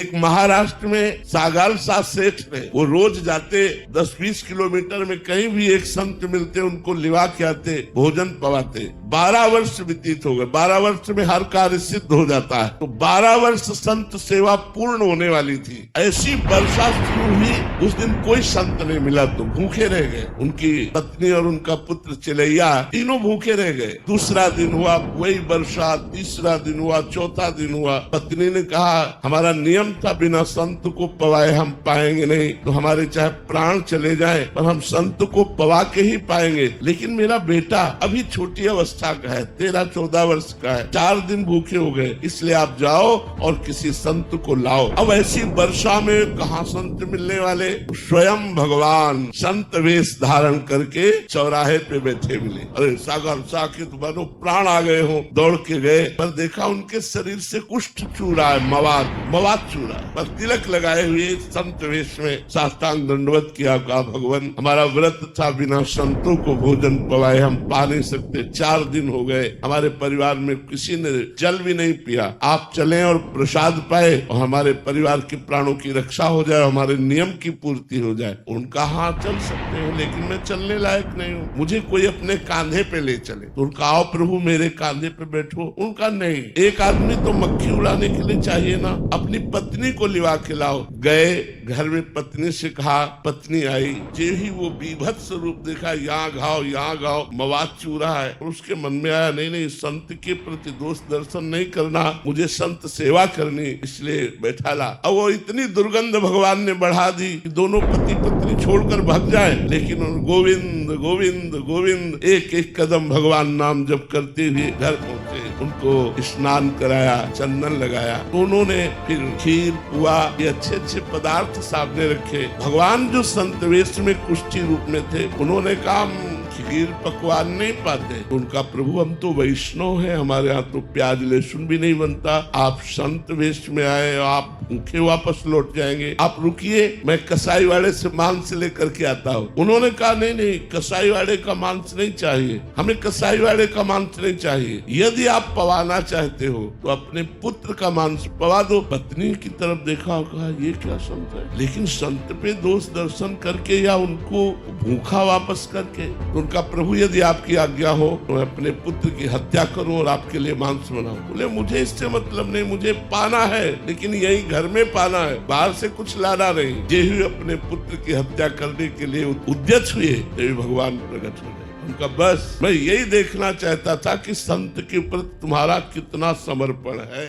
एक महाराष्ट्र में सागाल सा सेठ ने, वो रोज जाते 10-20 किलोमीटर में कहीं भी एक संत मिलते उनको लिवा के आते, भोजन पवाते। 12 वर्ष व्यतीत हो गए। 12 वर्ष में हर कार्य सिद्ध हो जाता है। तो 12 वर्ष संत सेवा पूर्ण होने वाली थी। ऐसी वर्षा शुरू हुई, उस दिन कोई संत नहीं मिला तो भूखे रह गए। उनकी पत्नी और उनका पुत्र चिलैया तीनों भूखे रह गए। दूसरा दिन हुआ वही वर्षा, तीसरा दिन हुआ, चौथा दिन हुआ। पत्नी ने कहा हमारा नियम था बिना संत को पवाए हम पाएंगे नहीं, तो हमारे चाहे प्राण चले जाए पर हम संत को पवा के ही पाएंगे। लेकिन मेरा बेटा अभी छोटी अवस्था का है, 13-14 वर्ष का है, 4 दिन भूखे हो गए, इसलिए आप जाओ और किसी संत को लाओ। अब ऐसी वर्षा में कहाँ संत मिलने वाले? स्वयं भगवान संत वेश धारण करके चौराहे पे बैठे मिले। अरे सागर साकित बनो प्राण आ गए हो, दौड़ के गए पर देखा उनके शरीर से कुष्ठ चू रहा है, मवाद चू रहा है। पर तिलक लगाए हुए संत वेश में साष्टांग दंडवत किया, कहा भगवान हमारा व्रत था, बिना संतों को भोजन पवाए हम पा नहीं सकते। 4 दिन हो गए, हमारे परिवार में किसी ने जल भी नहीं पिया। आप चलें और प्रसाद पाए और हमारे परिवार के प्राणों की रक्षा हो जाए, हमारे नियम की पूर्ति हो जाए। उनका हाँ चल सकते हो, लेकिन मैं चलने लायक नहीं हूँ, मुझे कोई अपने कांधे पे ले चले। तो उनका आओ प्रभु मेरे कांधे पे बैठो। उनका नहीं, एक आदमी तो मक्खी उड़ाने के लिए चाहिए ना, अपनी पत्नी को लिवा के लाओ। गए घर में पत्नी से कहा, पत्नी आई, जे ही वो बीभत्स रूप देखा, यहाँ घाव मवाद चूरा है। और उसके मन में आया नहीं संत के प्रति दोष दर्शन नहीं करना, मुझे संत सेवा करनी, इसलिए बैठा ला। अब वो इतनी दुर्गंध भगवान ने बढ़ा दी कि दोनों पति पत्नी छोड़कर भाग जाए, लेकिन गोविंद गोविंद गोविंद एक एक कदम भगवान नाम जप करते हुए घर पहुंचे। उनको स्नान कराया, चंदन लगाया। तो उन्होंने फिर खीर पुआ ये अच्छे अच्छे पदार्थ सामने रखे। भगवान जो संत वेश में कुष्ठी रूप में थे, उन्होंने कहा खीर पकवान नहीं पाते। तो उनका प्रभु हम तो वैष्णव हैं, हमारे यहाँ तो प्याज लहसुन भी नहीं बनता, आप संत वेश में आए, आप भूखे वापस लौट जाएंगे, आप रुकिए, मैं कसाई वाले से मांस लेकर के आता हूँ। उन्होंने कहा नहीं कसाई वाले का मांस नहीं चाहिए, हमें कसाई वाले का मांस नहीं चाहिए। यदि आप पवाना चाहते हो तो अपने पुत्र का मांस पवा दो। पत्नी की तरफ देखा और कहा ये क्या संत है, लेकिन संत पे दोष दर्शन करके या उनको भूखा वापस करके। तो उनका प्रभु यदि आपकी आज्ञा हो तो मैं अपने पुत्र की हत्या करूं और आपके लिए मांस बनाऊं। बोले मुझे इससे मतलब नहीं, मुझे पाना है, लेकिन यही घर में पाना है, बाहर से कुछ लाना नहीं। जे ही अपने पुत्र की हत्या करने के लिए उद्यत हुए, देवी भगवान प्रकट हो गए। उनका बस मैं यही देखना चाहता था कि संत के प्रति तुम्हारा कितना समर्पण है।